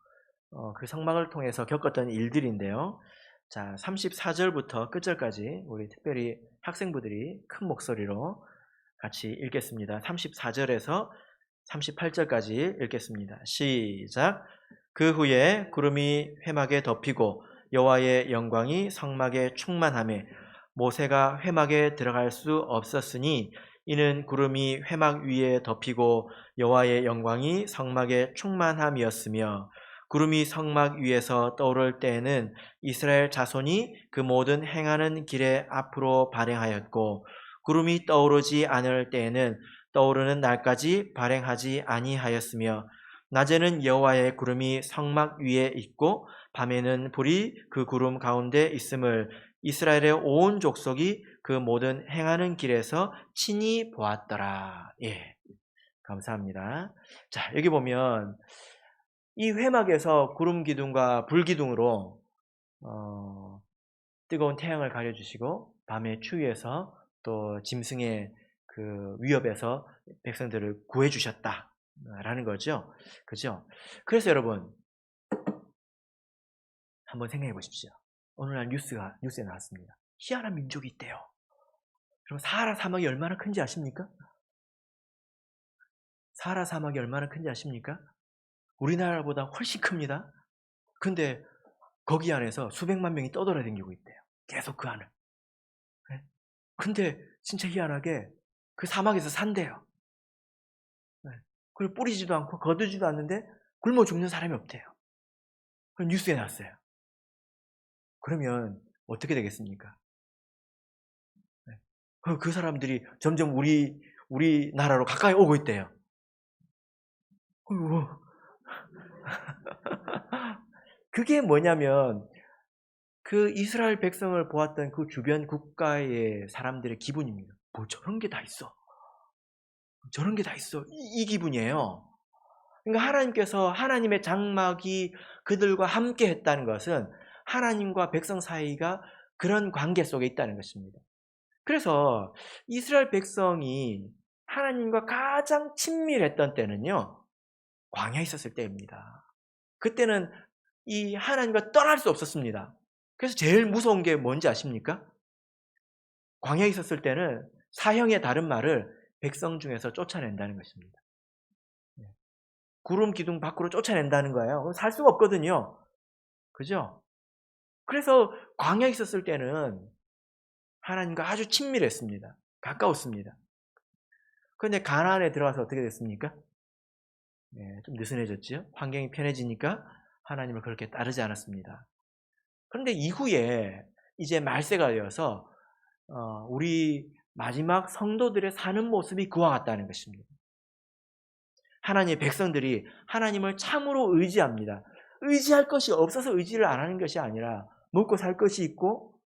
그 성막을 통해서 겪었던 일들인데요. 자, 34절부터 끝절까지 우리 특별히 학생부들이 큰 목소리로 같이 읽겠습니다. 34절에서 38절까지 읽겠습니다. 시작. 그 후에 구름이 회막에 덮이고 여호와의 영광이 성막에 충만하매 모세가 회막에 들어갈 수 없었으니 이는 구름이 회막 위에 덮이고 여호와의 영광이 성막에 충만함이었으며 구름이 성막 위에서 떠오를 때에는 이스라엘 자손이 그 모든 행하는 길에 앞으로 발행하였고 구름이 떠오르지 않을 때에는 떠오르는 날까지 발행하지 아니하였으며 낮에는 여호와의 구름이 성막 위에 있고 밤에는 불이 그 구름 가운데 있음을 이스라엘의 온 족속이 그 모든 행하는 길에서 친히 보았더라. 예, 감사합니다. 자, 여기 보면 이 회막에서 구름 기둥과 불 기둥으로 뜨거운 태양을 가려주시고 밤의 추위에서 또 짐승의 그 위협에서 백성들을 구해주셨다라는 거죠. 그죠? 그래서 여러분 한번 생각해 보십시오. 오늘날 뉴스에 나왔습니다. 희한한 민족이 있대요. 그럼 사하라 사막이 얼마나 큰지 아십니까? 사하라 사막이 얼마나 큰지 아십니까? 우리나라보다 훨씬 큽니다. 근데 거기 안에서 수백만 명이 떠돌아다니고 있대요. 계속 그 안을. 네? 근데 진짜 희한하게 그 사막에서 산대요. 네. 그리고 뿌리지도 않고 거두지도 않는데 굶어 죽는 사람이 없대요. 그럼 뉴스에 나왔어요. 그러면 어떻게 되겠습니까? 네. 그 사람들이 점점 우리나라로 가까이 오고 있대요. 그게 뭐냐면 그 이스라엘 백성을 보았던 그 주변 국가의 사람들의 기분입니다. 뭐 저런 게 다 있어. 저런 게 다 있어. 이 기분이에요. 그러니까 하나님께서 하나님의 장막이 그들과 함께 했다는 것은 하나님과 백성 사이가 그런 관계 속에 있다는 것입니다. 그래서 이스라엘 백성이 하나님과 가장 친밀했던 때는요, 광야에 있었을 때입니다. 그때는 이 하나님과 떠날 수 없었습니다. 그래서 제일 무서운 게 뭔지 아십니까? 광야에 있었을 때는 사형의 다른 말을 백성 중에서 쫓아낸다는 것입니다. 구름 기둥 밖으로 쫓아낸다는 거예요. 그럼 살 수가 없거든요. 그죠? 그래서 광야에 있었을 때는 하나님과 아주 친밀했습니다. 가까웠습니다. 그런데 가나안에 들어와서 어떻게 됐습니까? 좀 느슨해졌죠. 환경이 편해지니까 하나님을 그렇게 따르지 않았습니다. 그런데 이후에 이제 말세가 되어서 우리 마지막 성도들의 사는 모습이 그와 같다는 것입니다. 하나님의 백성들이 하나님을 참으로 의지합니다. 의지할 것이 없어서 의지를 안 하는 것이 아니라 먹고 살 것이 있고,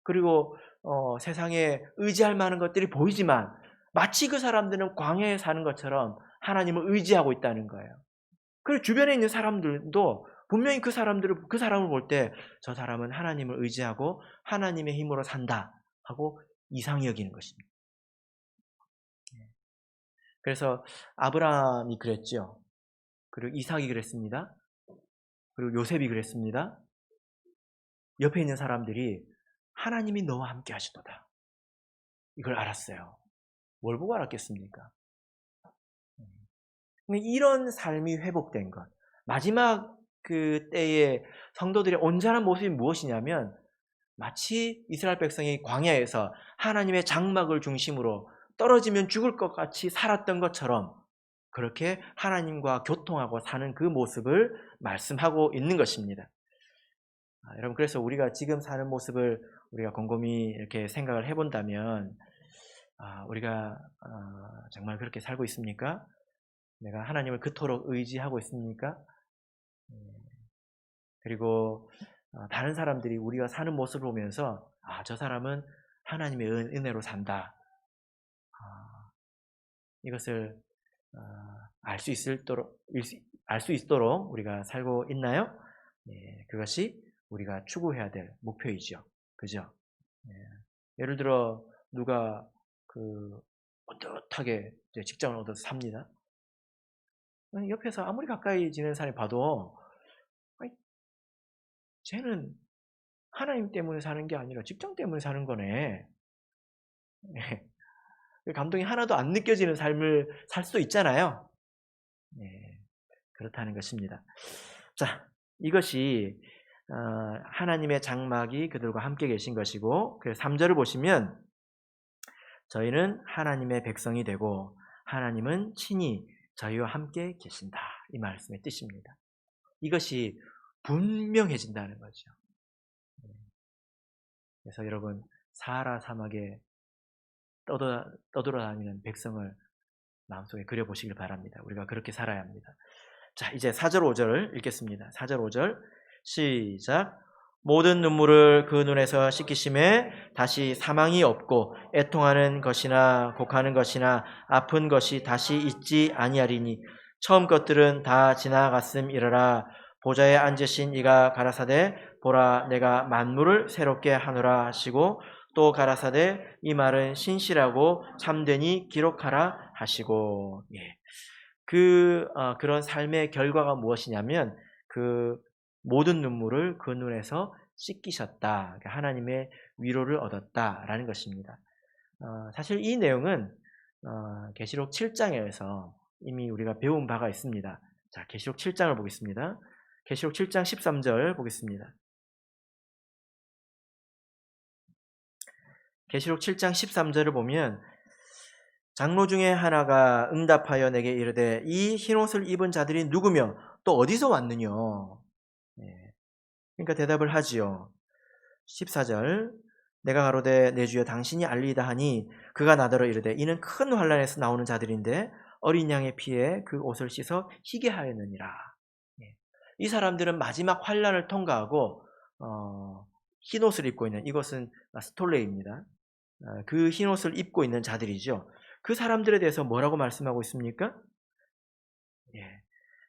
그리고 세상에 의지할 만한 것들이 보이지만 마치 그 사람들은 광야에 사는 것처럼 하나님을 의지하고 있다는 거예요. 그리고 주변에 있는 사람들도 분명히 그 사람을 볼 때 저 사람은 하나님을 의지하고 하나님의 힘으로 산다 하고 이상히 여기는 것입니다. 그래서 아브라함이 그랬죠. 그리고 이삭이 그랬습니다. 그리고 요셉이 그랬습니다. 옆에 있는 사람들이 하나님이 너와 함께 하시도다, 이걸 알았어요. 뭘 보고 알았겠습니까? 이런 삶이 회복된 것, 마지막 그 때의 성도들의 온전한 모습이 무엇이냐면 마치 이스라엘 백성이 광야에서 하나님의 장막을 중심으로 떨어지면 죽을 것 같이 살았던 것처럼 그렇게 하나님과 교통하고 사는 그 모습을 말씀하고 있는 것입니다. 여러분, 그래서 우리가 지금 사는 모습을 우리가 곰곰이 이렇게 생각을 해본다면 우리가 정말 그렇게 살고 있습니까? 내가 하나님을 그토록 의지하고 있습니까? 그리고 다른 사람들이 우리가 사는 모습을 보면서 저 사람은 하나님의 은혜로 산다, 이것을 알 수 있도록 우리가 살고 있나요? 그것이 우리가 추구해야 될 목표이죠. 그죠? 예를 들어 누가 떳떳하게 직장을 얻어서 삽니다. 옆에서 아무리 가까이 지내는 사람이 봐도 쟤는 하나님 때문에 사는 게 아니라 직장 때문에 사는 거네. 감동이 하나도 안 느껴지는 삶을 살 수도 있잖아요. 그렇다는 것입니다. 자, 이것이 하나님의 장막이 그들과 함께 계신 것이고, 그래서 3절을 보시면 저희는 하나님의 백성이 되고 하나님은 친히 저희와 함께 계신다, 이 말씀의 뜻입니다. 이것이 분명해진다는 거죠. 그래서 여러분, 사하라 사막에 떠돌아다니는 백성을 마음속에 그려보시길 바랍니다. 우리가 그렇게 살아야 합니다. 자, 이제 4절 5절 읽겠습니다. 4절 5절 시작. 모든 눈물을 그 눈에서 씻기심에 다시 사망이 없고 애통하는 것이나 곡하는 것이나 아픈 것이 다시 있지 아니하리니 처음 것들은 다 지나갔음이러라. 보좌에 앉으신 이가 가라사대 보라 내가 만물을 새롭게 하노라 하시고 또 가라사대 이 말은 신실하고 참되니 기록하라 하시고. 그런 삶의 결과가 무엇이냐면 그 모든 눈물을 그 눈에서 씻기셨다, 하나님의 위로를 얻었다라는 것입니다. 사실 이 내용은 계시록 7장에서 이미 우리가 배운 바가 있습니다. 자, 계시록 7장을 보겠습니다. 계시록 7장 13절 보겠습니다. 계시록 7장 13절을 보면 장로 중에 하나가 응답하여 내게 이르되 이 흰옷을 입은 자들이 누구며 또 어디서 왔느냐. 그러니까 대답을 하지요. 14절 내가 가로되 내 주여 당신이 알리이다 하니 그가 나더러 이르되 이는 큰 환난에서 나오는 자들인데 어린 양의 피에 그 옷을 씻어 희게 하였느니라. 이 사람들은 마지막 환난을 통과하고 흰옷을 입고 있는, 이것은 스톨레입니다. 그 흰옷을 입고 있는 자들이죠. 그 사람들에 대해서 뭐라고 말씀하고 있습니까?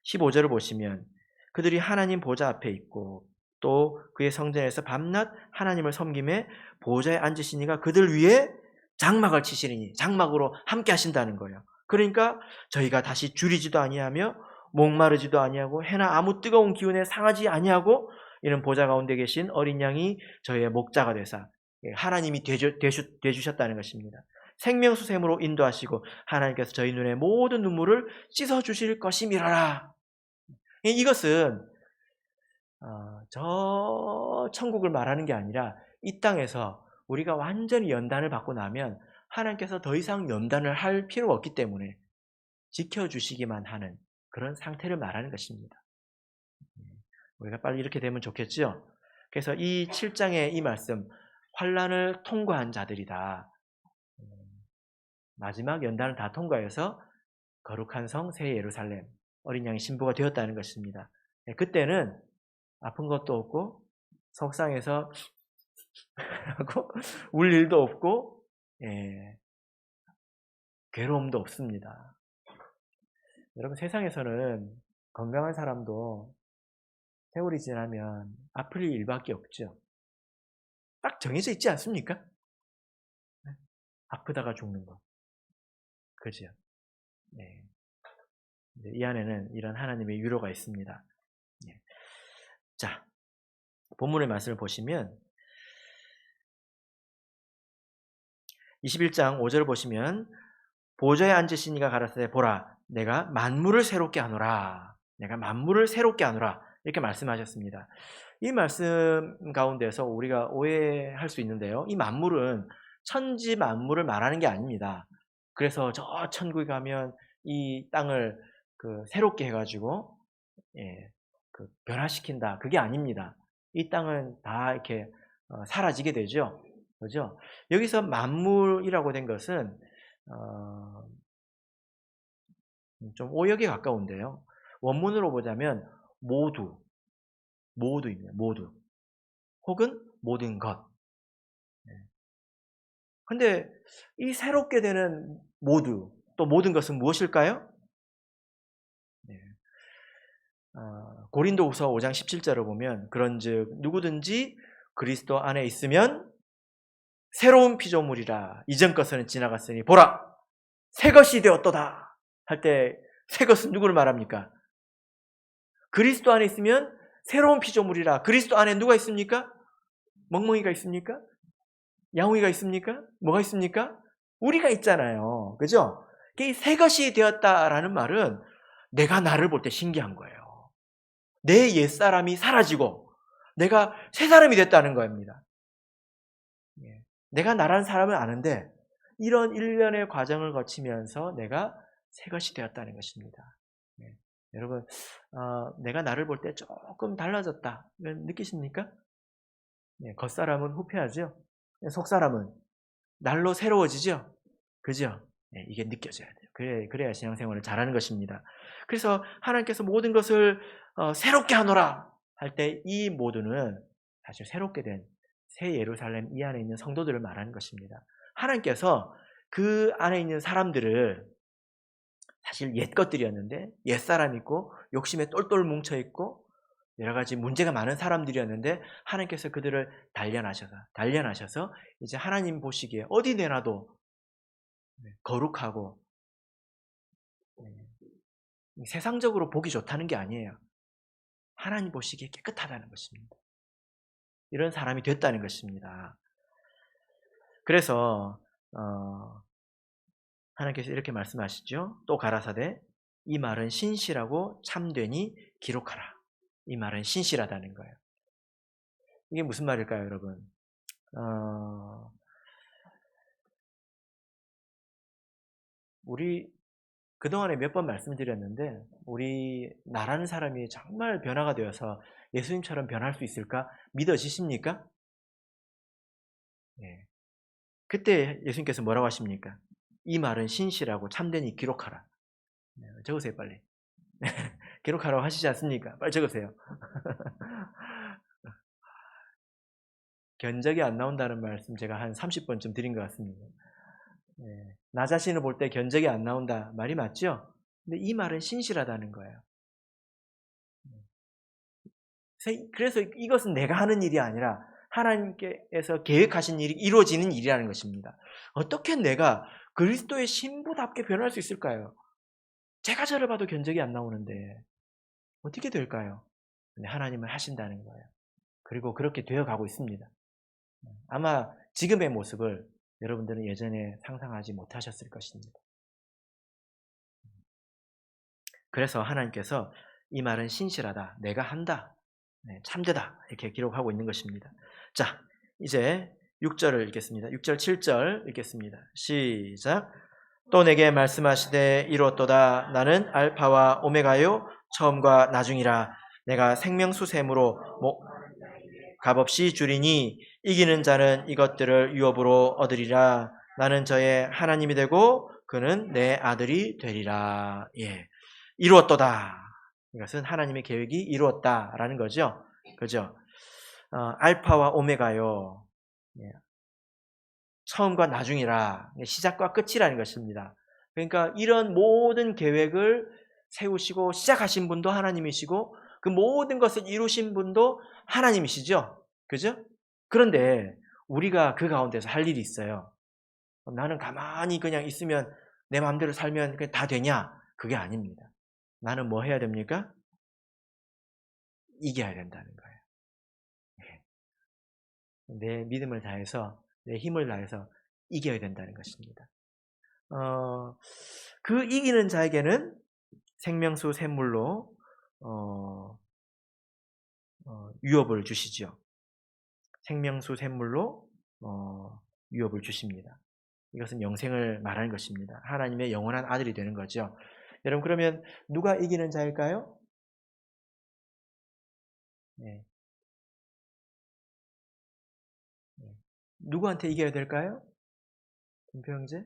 15절을 보시면 그들이 하나님 보좌 앞에 있고 또 그의 성전에서 밤낮 하나님을 섬김에 보좌에 앉으신 이가 그들 위에 장막을 치시리니, 장막으로 함께 하신다는 거예요. 그러니까 저희가 다시 줄이지도 아니하며 목마르지도 아니하고 해나 아무 뜨거운 기운에 상하지 아니하고 이런 보좌 가운데 계신 어린 양이 저희의 목자가 되사 하나님이 되주셨다는 것입니다. 생명수샘으로 인도하시고 하나님께서 저희 눈의 모든 눈물을 씻어주실 것임이라라. 이것은 저 천국을 말하는 게 아니라 이 땅에서 우리가 완전히 연단을 받고 나면 하나님께서 더 이상 연단을 할 필요가 없기 때문에 지켜주시기만 하는 그런 상태를 말하는 것입니다. 우리가 빨리 이렇게 되면 좋겠죠? 그래서 이 7장의 이 말씀, 환난을 통과한 자들이다. 마지막 연단을 다 통과해서 거룩한 성 새 예루살렘, 어린 양의 신부가 되었다는 것입니다. 그때는 아픈 것도 없고 석상에서 하고 울 일도 없고 괴로움도 없습니다. 여러분, 세상에서는 건강한 사람도 세월이 지나면 아플 일밖에 없죠. 딱 정해져 있지 않습니까? 아프다가 죽는 거. 그죠? 네. 이 안에는 이런 하나님의 위로가 있습니다. 자, 본문의 말씀을 보시면 21장 5절을 보시면 보좌에 앉으신 이가 가라사대 보라 내가 만물을 새롭게 하노라. 내가 만물을 새롭게 하노라. 이렇게 말씀하셨습니다. 이 말씀 가운데서 우리가 오해할 수 있는데요. 이 만물은 천지 만물을 말하는 게 아닙니다. 그래서 저 천국에 가면 이 땅을 새롭게 해가지고 변화시킨다. 그게 아닙니다. 이 땅은 다 이렇게 사라지게 되죠. 그죠? 여기서 만물이라고 된 것은 좀 오역에 가까운데요. 원문으로 보자면 모두입니다. 모두. 혹은 모든 것. 근데 이 새롭게 되는 모두, 또 모든 것은 무엇일까요? 고린도후서 5장 17절을 보면 그런즉 누구든지 그리스도 안에 있으면 새로운 피조물이라 이전 것은 지나갔으니 보라 새 것이 되었도다 할 때 새 것은 누구를 말합니까? 그리스도 안에 있으면 새로운 피조물이라. 그리스도 안에 누가 있습니까? 멍멍이가 있습니까? 양우이가 있습니까? 뭐가 있습니까? 우리가 있잖아요. 그죠? 새 것이 되었다라는 말은 내가 나를 볼 때 신기한 거예요. 내 옛사람이 사라지고 내가 새 사람이 됐다는 겁니다. 내가 나라는 사람을 아는데 이런 일련의 과정을 거치면서 내가 새 것이 되었다는 것입니다. 여러분, 내가 나를 볼 때 조금 달라졌다 느끼십니까? 겉사람은 후패하죠. 속사람은 날로 새로워지죠. 그죠? 이게 느껴져야 돼요. 그래야 신앙생활을 잘하는 것입니다. 그래서 하나님께서 모든 것을 새롭게 하노라 할 때 이 모두는 사실 새롭게 된 새 예루살렘 이 안에 있는 성도들을 말하는 것입니다. 하나님께서 그 안에 있는 사람들을 사실 옛 것들이었는데 옛사람 있고 욕심에 똘똘 뭉쳐있고 여러 가지 문제가 많은 사람들이었는데 하나님께서 그들을 단련하셔서 이제 하나님 보시기에 어디 내놔도 거룩하고 세상적으로 보기 좋다는 게 아니에요. 하나님 보시기에 깨끗하다는 것입니다. 이런 사람이 됐다는 것입니다. 그래서 하나님께서 이렇게 말씀하시죠. 또 가라사대 이 말은 신실하고 참되니 기록하라. 이 말은 신실하다는 거예요. 이게 무슨 말일까요, 여러분? 우리 그동안에 몇 번 말씀드렸는데 우리 나라는 사람이 정말 변화가 되어서 예수님처럼 변할 수 있을까? 믿어지십니까? 그때 예수님께서 뭐라고 하십니까? 이 말은 신실하고 참되니 기록하라. 적으세요, 빨리. 기록하라고 하시지 않습니까? 빨리 적으세요. 견적이 안 나온다는 말씀 제가 한 30번쯤 드린 것 같습니다. 나 자신을 볼 때 견적이 안 나온다. 말이 맞죠? 근데 이 말은 신실하다는 거예요. 그래서 이것은 내가 하는 일이 아니라 하나님께서 계획하신 일이 이루어지는 일이라는 것입니다. 어떻게 내가 그리스도의 신부답게 변할 수 있을까요? 제가 저를 봐도 견적이 안 나오는데 어떻게 될까요? 근데 하나님은 하신다는 거예요. 그리고 그렇게 되어가고 있습니다. 아마 지금의 모습을 여러분들은 예전에 상상하지 못하셨을 것입니다. 그래서 하나님께서 이 말은 신실하다, 내가 한다, 참되다 이렇게 기록하고 있는 것입니다. 자, 이제 6절을 읽겠습니다. 6절, 7절 읽겠습니다. 시작. 또 내게 말씀하시되 이루었도다. 나는 알파와 오메가요 처음과 나중이라. 내가 생명수샘으로 값없이 주리니 이기는 자는 이것들을 유업으로 얻으리라. 나는 저의 하나님이 되고 그는 내 아들이 되리라. 이루었도다. 이것은 하나님의 계획이 이루었다라는 거죠. 그죠? 알파와 오메가요. 처음과 나중이라. 시작과 끝이라는 것입니다. 그러니까 이런 모든 계획을 세우시고 시작하신 분도 하나님이시고 그 모든 것을 이루신 분도 하나님이시죠. 그죠? 그런데 우리가 그 가운데서 할 일이 있어요. 나는 가만히 그냥 있으면 내 마음대로 살면 그게 다 되냐? 그게 아닙니다. 나는 뭐 해야 됩니까? 이겨야 된다는 거예요. 내 믿음을 다해서 내 힘을 다해서 이겨야 된다는 것입니다. 그 이기는 자에게는 생명수 샘물로 유업을 주시죠. 생명수 샘물로 유업을 주십니다. 이것은 영생을 말하는 것입니다. 하나님의 영원한 아들이 되는 거죠. 여러분 그러면 누가 이기는 자일까요? 네. 누구한테 이겨야 될까요? 김표형제?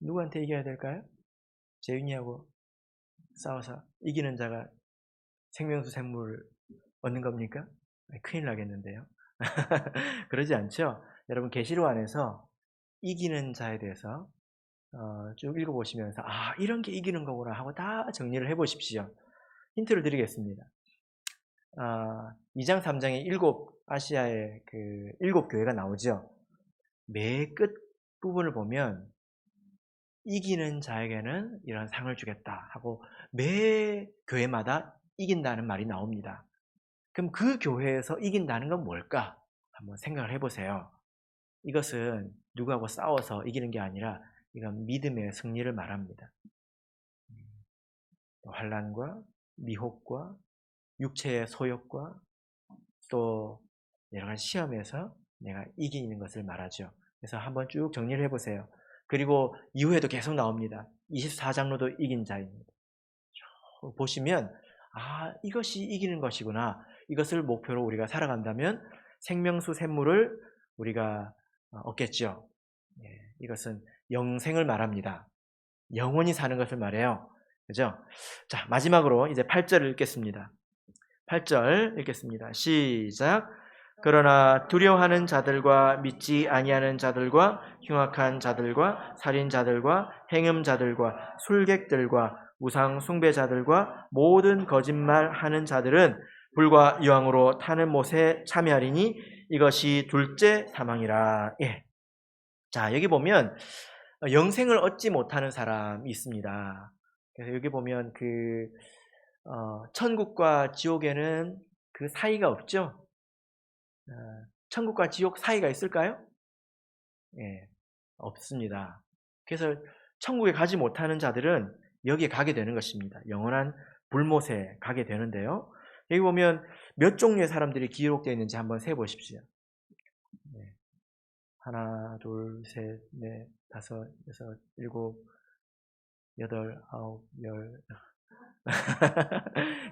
누구한테 이겨야 될까요? 재윤이하고 싸워서 이기는 자가 생명수 샘물을 얻는 겁니까? 큰일 나겠는데요. 그러지 않죠? 여러분 계시록 안에서 이기는 자에 대해서 쭉 읽어보시면서 이런 게 이기는 거구나 하고 다 정리를 해보십시오. 힌트를 드리겠습니다. 2장 3장에 아시아의 그 7교회가 나오죠. 매 끝 부분을 보면 이기는 자에게는 이런 상을 주겠다 하고 매 교회마다 이긴다는 말이 나옵니다. 그럼 그 교회에서 이긴다는 건 뭘까? 한번 생각을 해보세요. 이것은 누구하고 싸워서 이기는 게 아니라 이건 믿음의 승리를 말합니다. 환난과 미혹과 육체의 소욕과 또 여러 가지 시험에서 내가 이기는 것을 말하죠. 그래서 한번 쭉 정리를 해보세요. 그리고 이후에도 계속 나옵니다. 24장로도 이긴 자입니다. 보시면 이것이 이기는 것이구나. 이것을 목표로 우리가 살아간다면 생명수 샘물을 우리가 얻겠죠. 이것은 영생을 말합니다. 영원히 사는 것을 말해요. 그죠? 자, 마지막으로 이제 8절을 읽겠습니다. 8절 읽겠습니다. 시작. 그러나 두려워하는 자들과 믿지 아니하는 자들과 흉악한 자들과 살인자들과 행음자들과 술객들과 우상 숭배자들과 모든 거짓말하는 자들은 불과 유황으로 타는 못에 참여하리니 이것이 둘째 사망이라. 자, 여기 보면 영생을 얻지 못하는 사람이 있습니다. 그래서 여기 보면 천국과 지옥에는 그 사이가 없죠. 천국과 지옥 사이가 있을까요? 없습니다. 그래서 천국에 가지 못하는 자들은 여기에 가게 되는 것입니다. 영원한 불못에 가게 되는데요. 여기 보면 몇 종류의 사람들이 기록되어 있는지 한번 세보십시오. 하나, 둘, 셋, 넷, 다섯, 여섯, 일곱, 여덟, 아홉, 열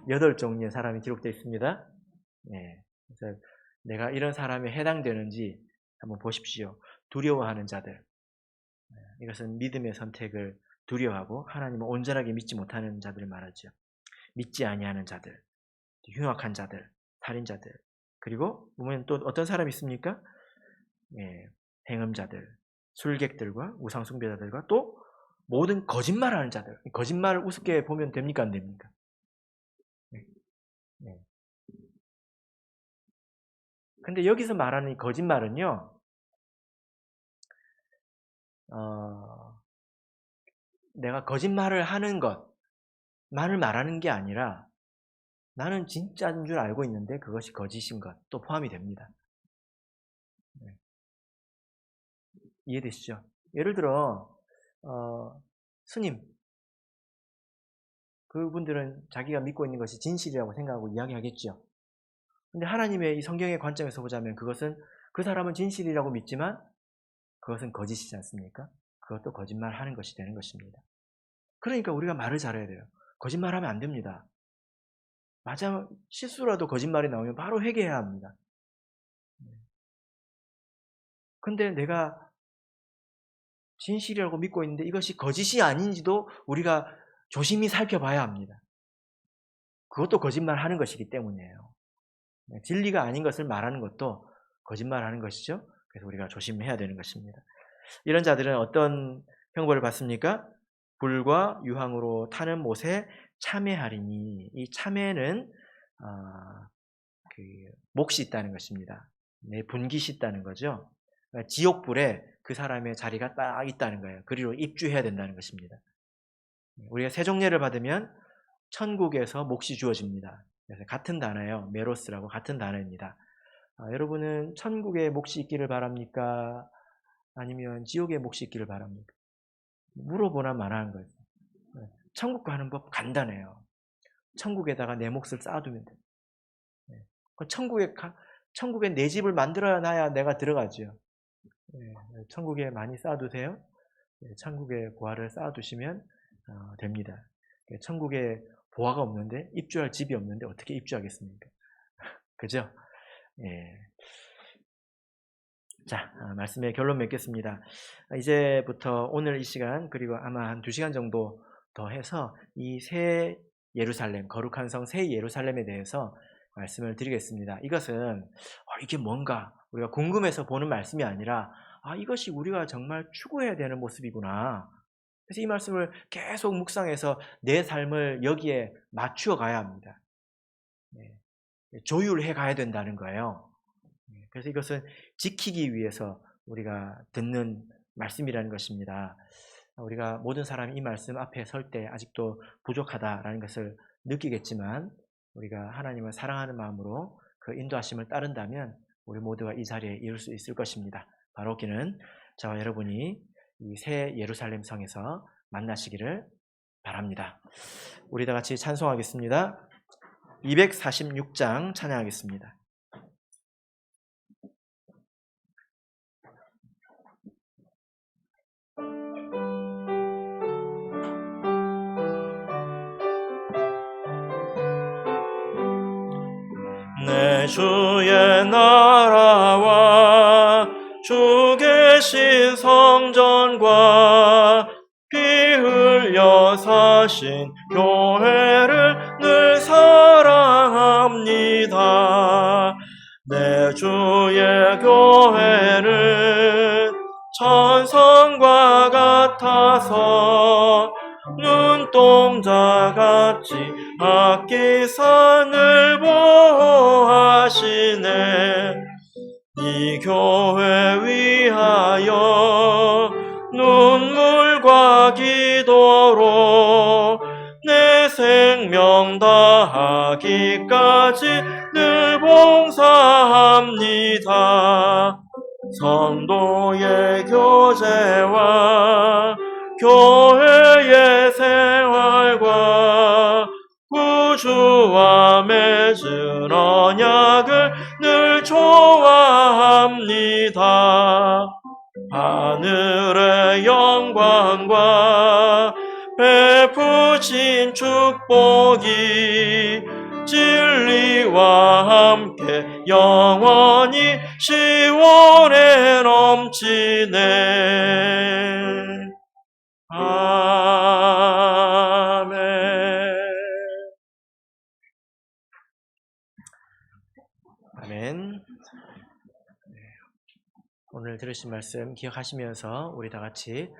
8종류의 사람이 기록되어 있습니다. 그래서 내가 이런 사람에 해당되는지 한번 보십시오. 두려워하는 자들. 이것은 믿음의 선택을 두려워하고 하나님을 온전하게 믿지 못하는 자들을 말하죠. 믿지 아니하는 자들, 흉악한 자들, 살인자들, 그리고 보면 또 어떤 사람이 있습니까? 예, 행음자들, 술객들과 우상숭배자들과 또 모든 거짓말하는 자들. 거짓말을 우습게 보면 됩니까? 안 됩니까? 네. 네. 근데 여기서 말하는 이 거짓말은요, 내가 거짓말을 하는 것만을 말하는 게 아니라 나는 진짜인 줄 알고 있는데 그것이 거짓인 것도 포함이 됩니다. 네. 이해되시죠? 예를 들어 스님, 그분들은 자기가 믿고 있는 것이 진실이라고 생각하고 이야기하겠죠. 근데 하나님의 이 성경의 관점에서 보자면 그것은 그 사람은 진실이라고 믿지만 그것은 거짓이지 않습니까? 그것도 거짓말하는 것이 되는 것입니다. 그러니까 우리가 말을 잘해야 돼요. 거짓말하면 안 됩니다. 맞아, 실수라도 거짓말이 나오면 바로 회개해야 합니다. 근데 내가 진실이라고 믿고 있는데 이것이 거짓이 아닌지도 우리가 조심히 살펴봐야 합니다. 그것도 거짓말하는 것이기 때문이에요. 진리가 아닌 것을 말하는 것도 거짓말하는 것이죠. 그래서 우리가 조심해야 되는 것입니다. 이런 자들은 어떤 형벌을 받습니까? 불과 유황으로 타는 못에 참회하리니, 이 참회는 그 몫이 있다는 것입니다. 분깃이 있다는 거죠. 그러니까 지옥불에 그 사람의 자리가 딱 있다는 거예요. 그리로 입주해야 된다는 것입니다. 우리가 세종례를 받으면 천국에서 몫이 주어집니다. 그래서 같은 단어예요. 메로스라고 같은 단어입니다. 여러분은 천국에 몫이 있기를 바랍니까? 아니면 지옥에 몫이 있기를 바랍니까? 물어보나 마나한 거예요. 천국 가는 법 간단해요. 천국에다가 내 몫을 쌓아두면 돼요. 천국에 내 집을 만들어 놔야 내가 들어가죠. 천국에 많이 쌓아두세요. 천국에 보화를 쌓아두시면 됩니다. 천국에 보화가 없는데, 입주할 집이 없는데 어떻게 입주하겠습니까? 그죠? 예. 자, 말씀의 결론 맺겠습니다. 이제부터 오늘 이 시간, 그리고 아마 한 2시간 정도 더 해서 이 새 예루살렘, 거룩한 성 새 예루살렘에 대해서 말씀을 드리겠습니다. 이것은 이게 뭔가 우리가 궁금해서 보는 말씀이 아니라 이것이 우리가 정말 추구해야 되는 모습이구나. 그래서 이 말씀을 계속 묵상해서 내 삶을 여기에 맞추어 가야 합니다. 조율해 가야 된다는 거예요. 그래서 이것은 지키기 위해서 우리가 듣는 말씀이라는 것입니다. 우리가 모든 사람이 이 말씀 앞에 설 때 아직도 부족하다라는 것을 느끼겠지만 우리가 하나님을 사랑하는 마음으로 그 인도하심을 따른다면 우리 모두가 이 자리에 이룰 수 있을 것입니다. 바로 그는 저와 여러분이 이 새 예루살렘 성에서 만나시기를 바랍니다. 우리 다 같이 찬송하겠습니다. 246장 찬양하겠습니다. 내 주의 나라와 주 계신 성전과 피 흘려 사신 교회를 늘 사랑합니다. 내 주의 교회는 천성과 같아서 눈동자같이 아끼사 늘 보호하시네. 이 교회 위하여 눈물과 기도로 내 생명 다하기까지 늘 봉사합니다. 성도의 교제와 교회의 생활과 구주와 맺은 언약을 늘 좋아합니다. 하늘의 영광과 베푸신 축복이 진리와 함께 영원히 시온에 넘치네. 아멘. 아멘. 들으신 말씀 기억하시면서 우리 다 같이